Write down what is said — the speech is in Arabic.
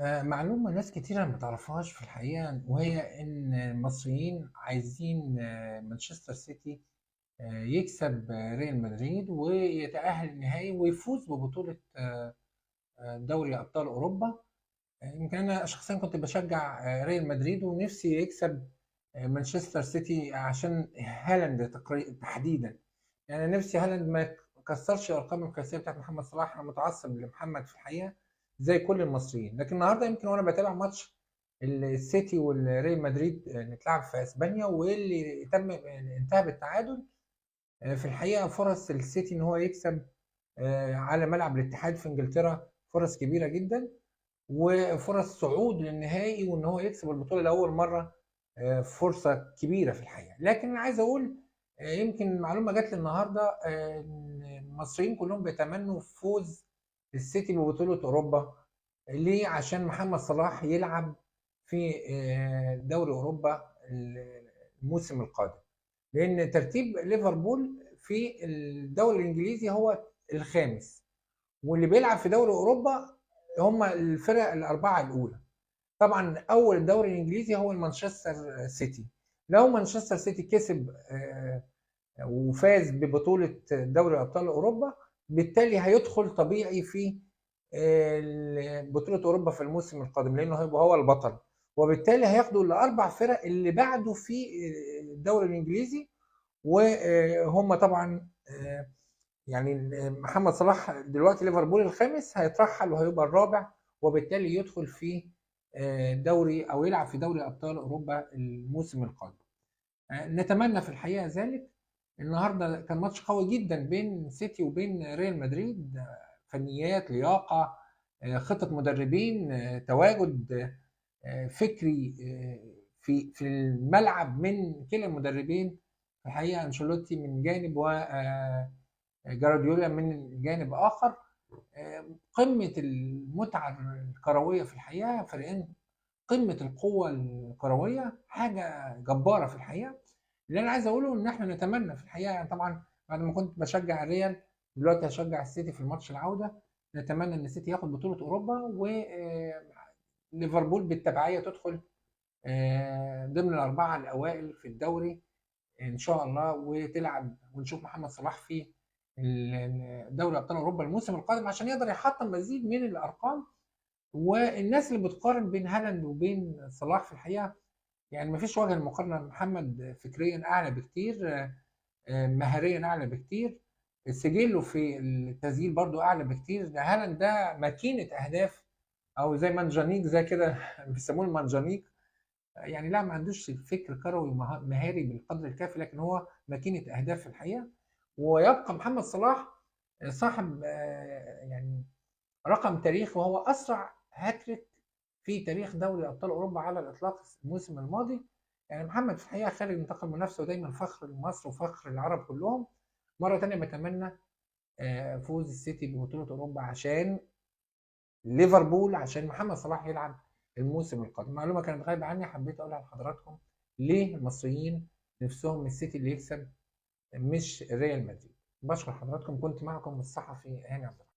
معلومة ناس كتيرة ما تعرفهاش في الحقيقة، وهي إن المصريين عايزين مانشستر سيتي يكسب ريال مدريد ويتأهل النهائي ويفوز ببطولة دوري أبطال أوروبا. يمكن أنا شخصيا كنت بشجع ريال مدريد ونفسي يكسب مانشستر سيتي عشان هالاند تحديدا. يعني نفسي هالاند ما يكسرش الأرقام القياسية بتاعت محمد صلاح. أنا متعصب لمحمد في الحقيقة زي كل المصريين، لكن النهارده يمكن وانا بتابع ماتش السيتي والريال مدريد اللي اتلعب في اسبانيا واللي تم انتهى بالتعادل. في الحقيقه فرص السيتي ان هو يكسب على ملعب الاتحاد في انجلترا فرص كبيره جدا، وفرص صعود للنهائي وان هو يكسب البطوله لاول مره فرصه كبيره في الحقيقه. لكن انا عايز اقول يمكن معلومه جات لي النهارده ان المصريين كلهم بيتمنوا فوز السيتي ببطوله اوروبا. ليه؟ عشان محمد صلاح يلعب في دوري اوروبا الموسم القادم، لان ترتيب ليفربول في الدوري الانجليزي هو الخامس، واللي بيلعب في دوري اوروبا هم الفرق الاربعه الاولى. طبعا اول الدوري الانجليزي هو مانشستر سيتي. لو مانشستر سيتي كسب وفاز ببطوله دوري ابطال اوروبا، بالتالي هيدخل طبيعي في بطوله اوروبا في الموسم القادم، لانه هيبقى هو البطل، وبالتالي هياخدوا الاربع فرق اللي بعده في الدوري الانجليزي. وهم طبعا يعني محمد صلاح دلوقتي ليفربول الخامس هيترحل وهيبقى الرابع، وبالتالي يدخل في دوري او يلعب في دوري ابطال اوروبا الموسم القادم. نتمنى في الحقيقه ذلك. النهارده كان ماتش قوي جدا بين سيتي وبين ريال مدريد. فنيات، لياقه، خطه مدربين، تواجد فكري في الملعب من كلا المدربين. في الحقيقه انشيلوتي من جانب جارديولا من جانب اخر. قمه المتعه الكرويه في الحقيقه، فريقين قمه القوه الكرويه، حاجه جباره في الحقيقه. اللي انا عايز اقوله ان احنا نتمنى في الحقيقه، طبعا بعد ما كنت بشجع الريال دلوقتي هشجع السيتي في الماتش العوده. نتمنى ان السيتي ياخد بطوله اوروبا وليفربول بالتبعيه تدخل ضمن الاربعه الاوائل في الدوري ان شاء الله، وتلعب ونشوف محمد صلاح في دوري ابطال اوروبا الموسم القادم عشان يقدر يحطم مزيد من الارقام. والناس اللي بتقارن بين هالاند وبين صلاح في الحقيقه يعني ما فيش وجه للمقارنه. محمد فكريا اعلى بكتير، مهاريا اعلى بكتير، سجله في التسجيل برضو اعلى بكتير. ده هالاند ده ماكينه اهداف، او زي مانجانيك زي كده بيسموه المانجانيك. يعني لا، ما عندوش فكر كروي مهاري بالقدر الكافي، لكن هو ماكينة أهداف في الحقيقة. ويبقى محمد صلاح صاحب يعني رقم تاريخي، وهو أسرع هاتريك في تاريخ دوري أبطال أوروبا على الإطلاق الموسم الماضي. يعني محمد في الحقيقة خارج نطاق المنافسة، ودايما فخر لمصر وفخر العرب كلهم. مرة تانية بتمنى فوز السيتي ببطولة أوروبا عشان ليفربول، عشان محمد صلاح يلعب الموسم القادم. معلومه كانت غايبه عني حبيت اقولها لحضراتكم. ليه المصريين نفسهم السيتي اللي يكسب مش ريال مدريد؟ بشكر حضراتكم، كنت معكم الصحفي هاني عبد